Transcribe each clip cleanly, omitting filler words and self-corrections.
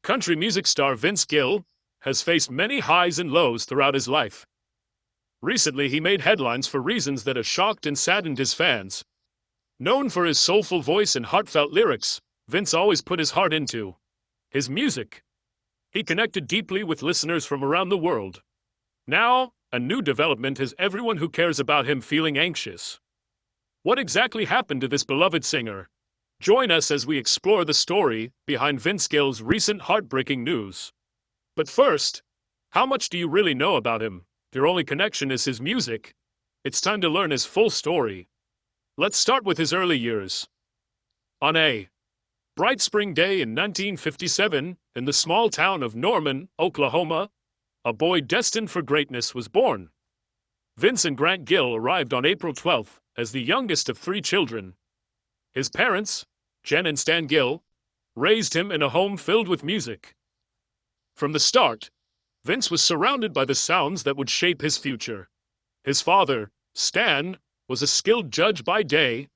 Country music star Vince Gill has faced many highs and lows throughout his life. Recently, he made headlines for reasons that have shocked and saddened his fans. Known for his soulful voice and heartfelt lyrics, Vince always put his heart into his music. He connected deeply with listeners from around the world. Now, a new development has everyone who cares about him feeling anxious. What exactly happened to this beloved singer? Join us as we explore the story behind Vince Gill's recent heartbreaking news. But first, how much do you really know about him? If your only connection is his music, it's time to learn his full story. Let's start with his early years. On a bright spring day in 1957, in the small town of Norman, Oklahoma, a boy destined for greatness was born. Vince and Grant Gill arrived on April 12th as the youngest of 3 children. His parents, Jen and Stan Gill, raised him in a home filled with music. From the start, Vince was surrounded by the sounds that would shape his future. His father, Stan, was a skilled judge by day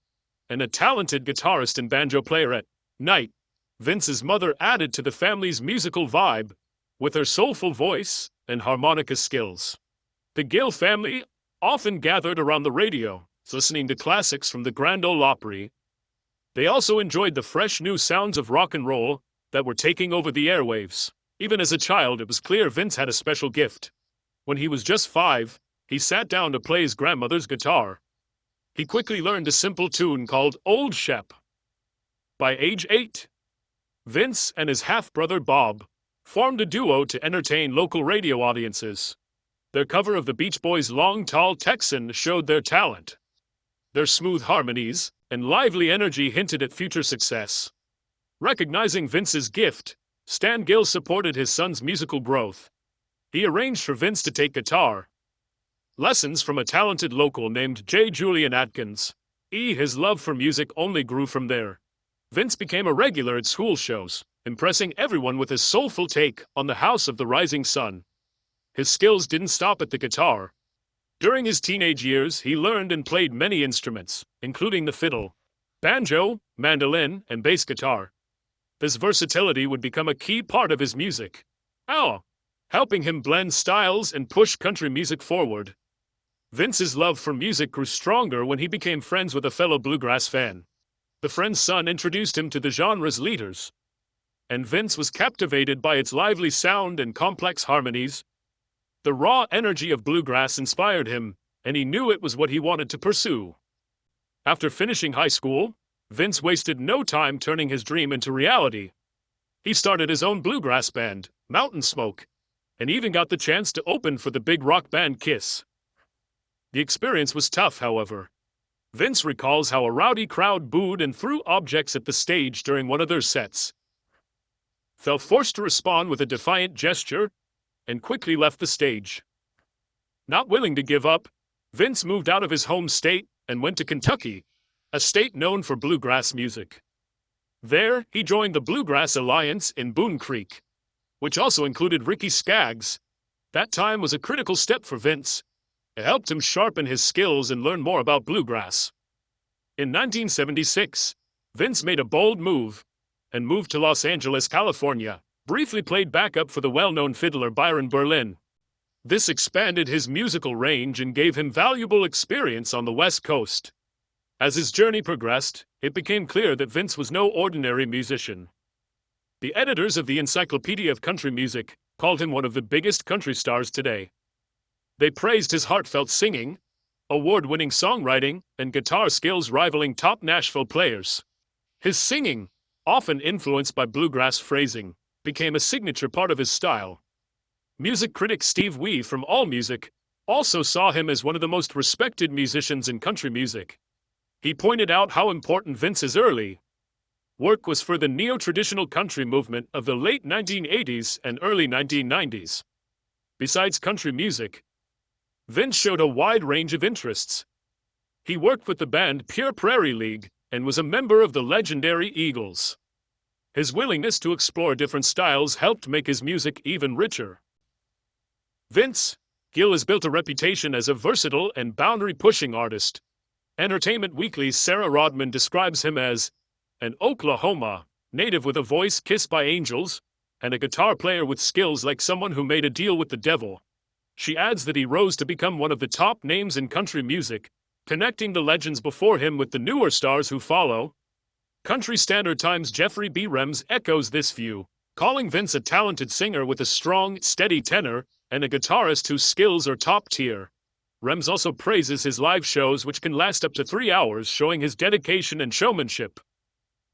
and a talented guitarist and banjo player at night. Vince's mother added to the family's musical vibe with her soulful voice and harmonica skills. The Gill family often gathered around the radio, listening to classics from the Grand Ole Opry. They also enjoyed the fresh new sounds of rock and roll that were taking over the airwaves. Even as a child, it was clear Vince had a special gift. When he was just 5, he sat down to play his grandmother's guitar. He quickly learned a simple tune called Old Shep. By age 8, Vince and his half-brother Bob formed a duo to entertain local radio audiences. Their cover of the Beach Boys' Long Tall Texan showed their talent. Their smooth harmonies and lively energy hinted at future success. Recognizing Vince's gift, Stan Gill supported his son's musical growth. He arranged for Vince to take guitar lessons from a talented local named J. Julian Atkins. His love for music only grew from there. Vince became a regular at school shows, impressing everyone with his soulful take on the House of the Rising Sun. His skills didn't stop at the guitar. During his teenage years, he learned and played many instruments, including the fiddle, banjo, mandolin, and bass guitar. This versatility would become a key part of his music, helping him blend styles and push country music forward. Vince's love for music grew stronger when he became friends with a fellow bluegrass fan. The friend's son introduced him to the genre's leaders, and Vince was captivated by its lively sound and complex harmonies. The raw energy of bluegrass inspired him, and he knew it was what he wanted to pursue. After finishing high school, Vince wasted no time turning his dream into reality. He started his own bluegrass band, Mountain Smoke, and even got the chance to open for the big rock band Kiss. The experience was tough, however. Vince recalls how a rowdy crowd booed and threw objects at the stage during one of their sets. Felt forced to respond with a defiant gesture and quickly left the stage. Not willing to give up, Vince moved out of his home state and went to Kentucky, a state known for bluegrass music. There, he joined the Bluegrass Alliance in Boone Creek, which also included Ricky Skaggs. That time was a critical step for Vince. It helped him sharpen his skills and learn more about bluegrass. In 1976, Vince made a bold move and moved to Los Angeles, California. Briefly played backup for the well-known fiddler Byron Berlin. This expanded his musical range and gave him valuable experience on the West Coast. As his journey progressed, it became clear that Vince was no ordinary musician. The editors of the Encyclopedia of Country Music called him one of the biggest country stars today. They praised his heartfelt singing, award-winning songwriting, and guitar skills rivaling top Nashville players. His singing, often influenced by bluegrass phrasing, became a signature part of his style. Music critic Steve Wee from AllMusic also saw him as one of the most respected musicians in country music. He pointed out how important Vince's early work was for the neo-traditional country movement of the late 1980s and early 1990s. Besides country music, Vince showed a wide range of interests. He worked with the band Pure Prairie League and was a member of the legendary Eagles. His willingness to explore different styles helped make his music even richer. Vince Gill has built a reputation as a versatile and boundary-pushing artist. Entertainment Weekly's Sarah Rodman describes him as an Oklahoma native with a voice kissed by angels. and a guitar player with skills like someone who made a deal with the devil. She adds that he rose to become one of the top names in country music, connecting the legends before him with the newer stars who follow. Country Standard Times' Jeffrey B. Rems echoes this view, calling Vince a talented singer with a strong, steady tenor and a guitarist whose skills are top tier. Rems also praises his live shows, which can last up to 3 hours, showing his dedication and showmanship.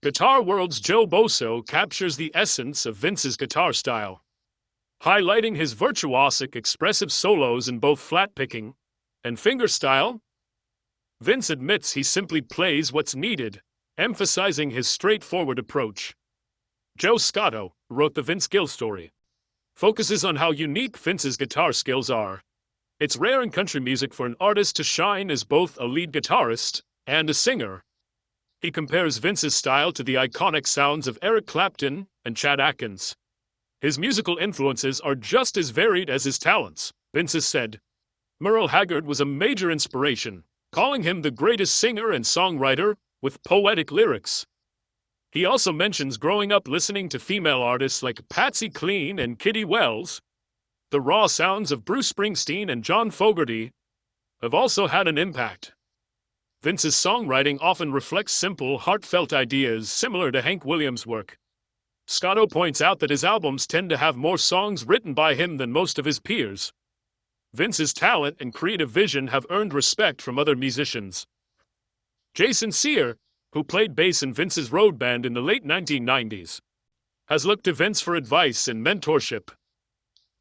Guitar World's Joe Boso captures the essence of Vince's guitar style, highlighting his virtuosic, expressive solos in both flat-picking and fingerstyle. Vince admits he simply plays what's needed, emphasizing his straightforward approach. Joe Scotto, who wrote the Vince Gill story, focuses on how unique Vince's guitar skills are. It's rare in country music for an artist to shine as both a lead guitarist and a singer. He compares Vince's style to the iconic sounds of Eric Clapton and Chad Atkins. His musical influences are just as varied as his talents, Vince has said. Merle Haggard was a major inspiration, calling him the greatest singer and songwriter with poetic lyrics. He also mentions growing up listening to female artists like Patsy Cline and Kitty Wells. The raw sounds of Bruce Springsteen and John Fogerty have also had an impact. Vince's songwriting often reflects simple, heartfelt ideas similar to Hank Williams' work. Scotto points out that his albums tend to have more songs written by him than most of his peers. Vince's talent and creative vision have earned respect from other musicians. Jason Sear, who played bass in Vince's road band in the late 1990s, has looked to Vince for advice and mentorship.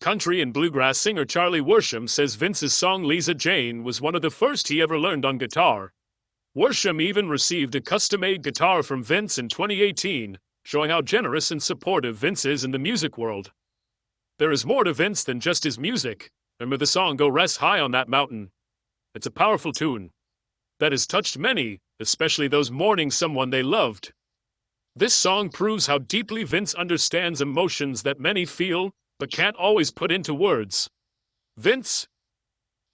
Country and bluegrass singer Charlie Worsham says Vince's song Lisa Jane was one of the first he ever learned on guitar. Worsham even received a custom-made guitar from Vince in 2018, showing how generous and supportive Vince is in the music world. There is more to Vince than just his music. Remember the song Go Rest High on That Mountain? It's a powerful tune that has touched many, especially those mourning someone they loved. This song proves how deeply Vince understands emotions that many feel but can't always put into words. Vince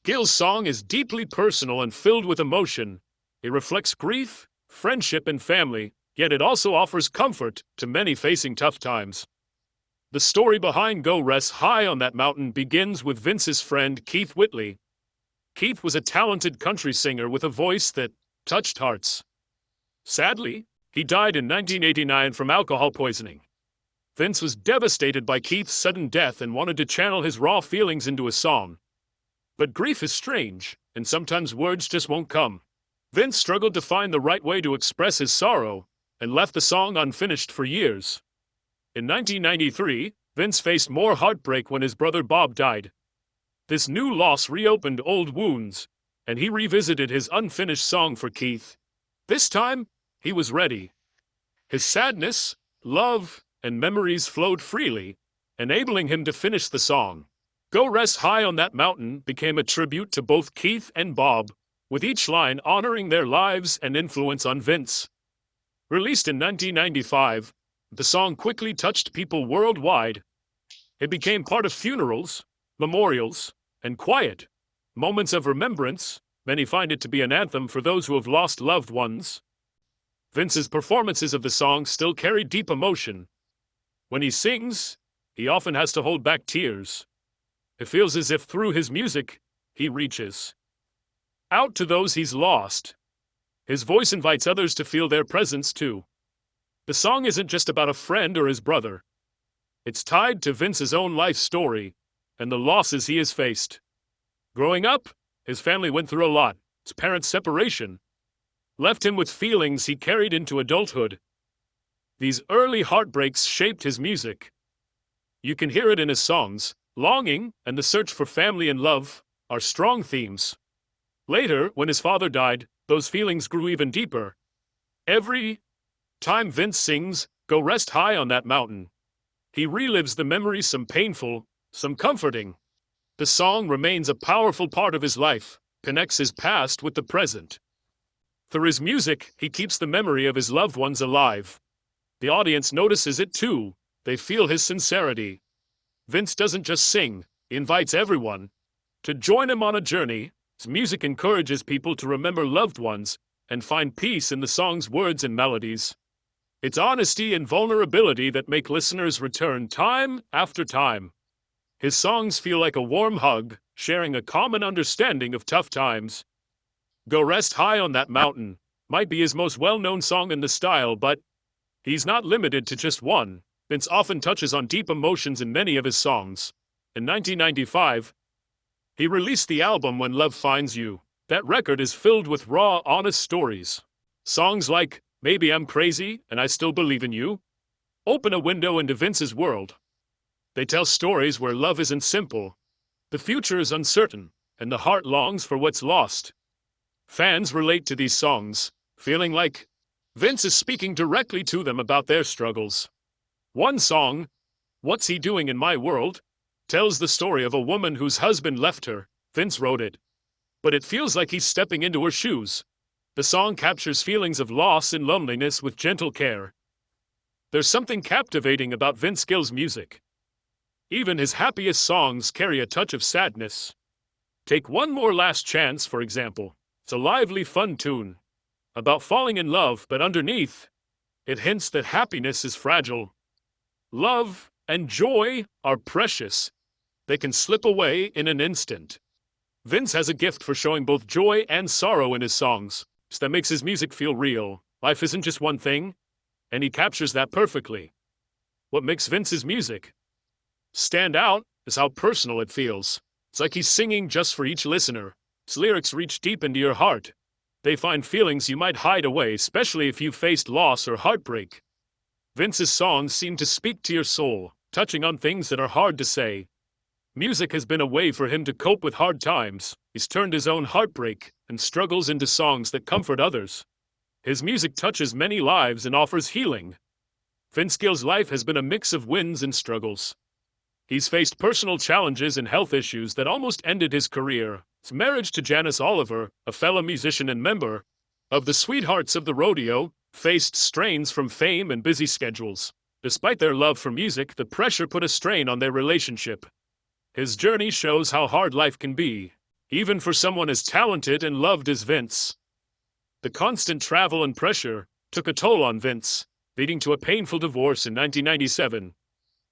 Gill's song is deeply personal and filled with emotion. It reflects grief, friendship, and family, yet it also offers comfort to many facing tough times. The story behind Go Rest High on That Mountain begins with Vince's friend Keith Whitley. Keith was a talented country singer with a voice that touched hearts. Sadly, he died in 1989 from alcohol poisoning. Vince was devastated by Keith's sudden death and wanted to channel his raw feelings into a song. But grief is strange, and sometimes words just won't come. Vince struggled to find the right way to express his sorrow, and left the song unfinished for years. In 1993, Vince faced more heartbreak when his brother Bob died. This new loss reopened old wounds, and he revisited his unfinished song for Keith. This time, he was ready. His sadness, love, and memories flowed freely, enabling him to finish the song. Go Rest High on That Mountain became a tribute to both Keith and Bob, with each line honoring their lives and influence on Vince. Released in 1995, the song quickly touched people worldwide. It became part of funerals, memorials, and quiet moments of remembrance. Many find it to be an anthem for those who have lost loved ones. Vince's performances of the song still carry deep emotion. When he sings, he often has to hold back tears. It feels as if through his music, he reaches out to those he's lost. His voice invites others to feel their presence too. The song isn't just about a friend or his brother. It's tied to Vince's own life story and the losses he has faced. Growing up, his family went through a lot. His parents' separation left him with feelings he carried into adulthood. These early heartbreaks shaped his music. You can hear it in his songs. Longing and the search for family and love are strong themes. Later, when his father died, those feelings grew even deeper. Every time Vince sings Go Rest High on That Mountain, he relives the memories, some painful, some comforting. The song remains a powerful part of his life, connects his past with the present. Through his music, he keeps the memory of his loved ones alive. The audience notices it too. They feel his sincerity. Vince doesn't just sing, he invites everyone to join him on a journey. His music encourages people to remember loved ones and find peace in the song's words and melodies. It's honesty and vulnerability that make listeners return time after time. His songs feel like a warm hug, sharing a common understanding of tough times. Go Rest High on That Mountain might be his most well-known song in the style, but he's not limited to just one. Vince often touches on deep emotions in many of his songs. In 1995, he released the album When Love Finds You. That record is filled with raw, honest stories. Songs like Maybe I'm Crazy and I Still Believe in You open a window into Vince's world. They tell stories where love isn't simple, the future is uncertain, and the heart longs for what's lost. Fans relate to these songs, feeling like Vince is speaking directly to them about their struggles. One song, What's He Doing in My World, tells the story of a woman whose husband left her. Vince wrote it, but it feels like he's stepping into her shoes. The song captures feelings of loss and loneliness with gentle care. There's something captivating about Vince Gill's music. Even his happiest songs carry a touch of sadness. Take One More Last Chance, for example. It's a lively, fun tune about falling in love, but underneath, it hints that happiness is fragile. Love and joy are precious. They can slip away in an instant. Vince has a gift for showing both joy and sorrow in his songs. That makes his music feel real. Life isn't just one thing, and he captures that perfectly. What makes Vince's music stand out is how personal it feels. It's like he's singing just for each listener. His lyrics reach deep into your heart. They find feelings you might hide away, especially if you've faced loss or heartbreak. Vince's songs seem to speak to your soul, touching on things that are hard to say. Music has been a way for him to cope with hard times. He's turned his own heartbreak and struggles into songs that comfort others. His music touches many lives and offers healing. Vince Gill's life has been a mix of wins and struggles. He's faced personal challenges and health issues that almost ended his career. His marriage to Janice Oliver, a fellow musician and member of the Sweethearts of the Rodeo, faced strains from fame and busy schedules. Despite their love for music, the pressure put a strain on their relationship. His journey shows how hard life can be, even for someone as talented and loved as Vince. The constant travel and pressure took a toll on Vince, leading to a painful divorce in 1997.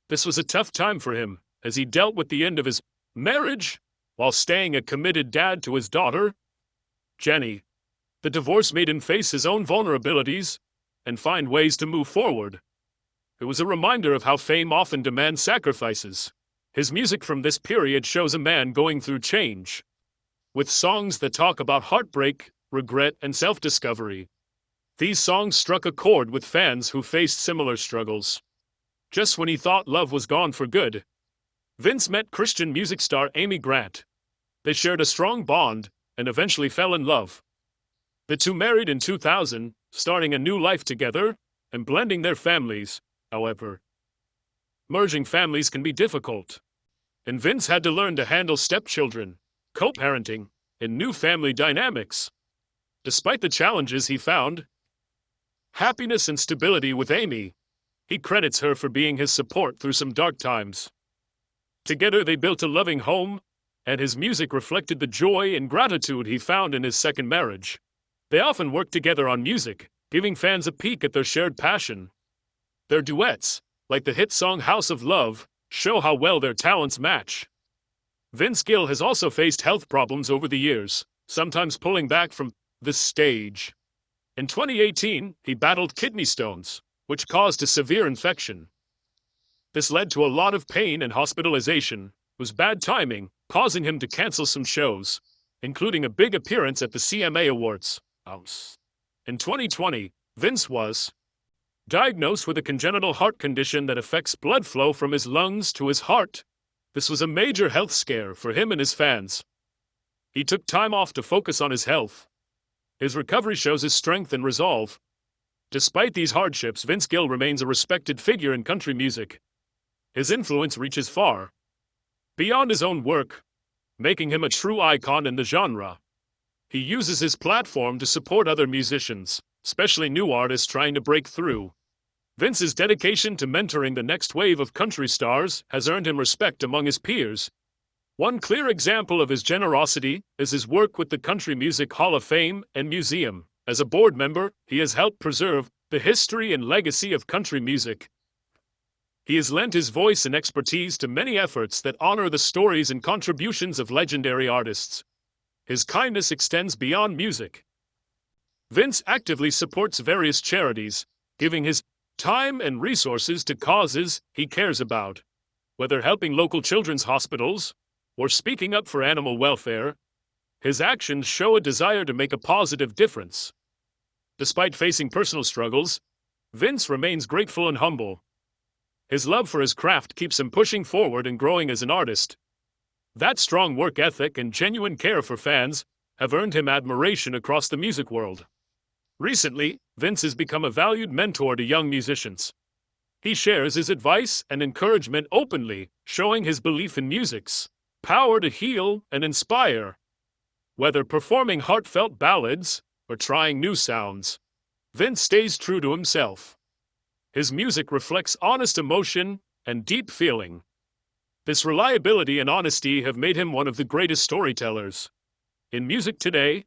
This was a tough time for him, as he dealt with the end of his marriage while staying a committed dad to his daughter, Jenny. The divorce made him face his own vulnerabilities and find ways to move forward. It was a reminder of how fame often demands sacrifices. His music from this period shows a man going through change, with songs that talk about heartbreak, regret, and self-discovery. These songs struck a chord with fans who faced similar struggles. Just when he thought love was gone for good, Vince met Christian music star Amy Grant. They shared a strong bond and eventually fell in love. The two married in 2000, starting a new life together and blending their families. However, merging families can be difficult, and Vince had to learn to handle stepchildren, co-parenting, and new family dynamics. Despite the challenges he found happiness and stability with Amy. He credits her for being his support through some dark times. Together they built a loving home, and his music reflected the joy and gratitude he found in his second marriage. They often worked together on music, giving fans a peek at their shared passion. Their duets, like the hit song House of Love, show how well their talents match. Vince Gill has also faced health problems over the years, sometimes pulling back from the stage. In 2018, he battled kidney stones, which caused a severe infection. This led to a lot of pain and hospitalization. It was bad timing, causing him to cancel some shows, including a big appearance at the CMA Awards. In 2020, Vince was diagnosed with a congenital heart condition that affects blood flow from his lungs to his heart. This was a major health scare for him and his fans. He took time off to focus on his health. His recovery shows his strength and resolve. Despite these hardships, Vince Gill remains a respected figure in country music. His influence reaches far beyond his own work, making him a true icon in the genre. He uses his platform to support other musicians, especially new artists trying to break through. Vince's dedication to mentoring the next wave of country stars has earned him respect among his peers. One clear example of his generosity is his work with the Country Music Hall of Fame and Museum. As a board member, he has helped preserve the history and legacy of country music. He has lent his voice and expertise to many efforts that honor the stories and contributions of legendary artists. His kindness extends beyond music. Vince actively supports various charities, giving his time and resources to causes he cares about. Whether helping local children's hospitals or speaking up for animal welfare, his actions show a desire to make a positive difference. Despite facing personal struggles, Vince remains grateful and humble. His love for his craft keeps him pushing forward and growing as an artist. That strong work ethic and genuine care for fans have earned him admiration across the music world. Recently, Vince has become a valued mentor to young musicians. He shares his advice and encouragement openly, showing his belief in music's power to heal and inspire. Whether performing heartfelt ballads or trying new sounds, Vince stays true to himself. His music reflects honest emotion and deep feeling. This reliability and honesty have made him one of the greatest storytellers in music today.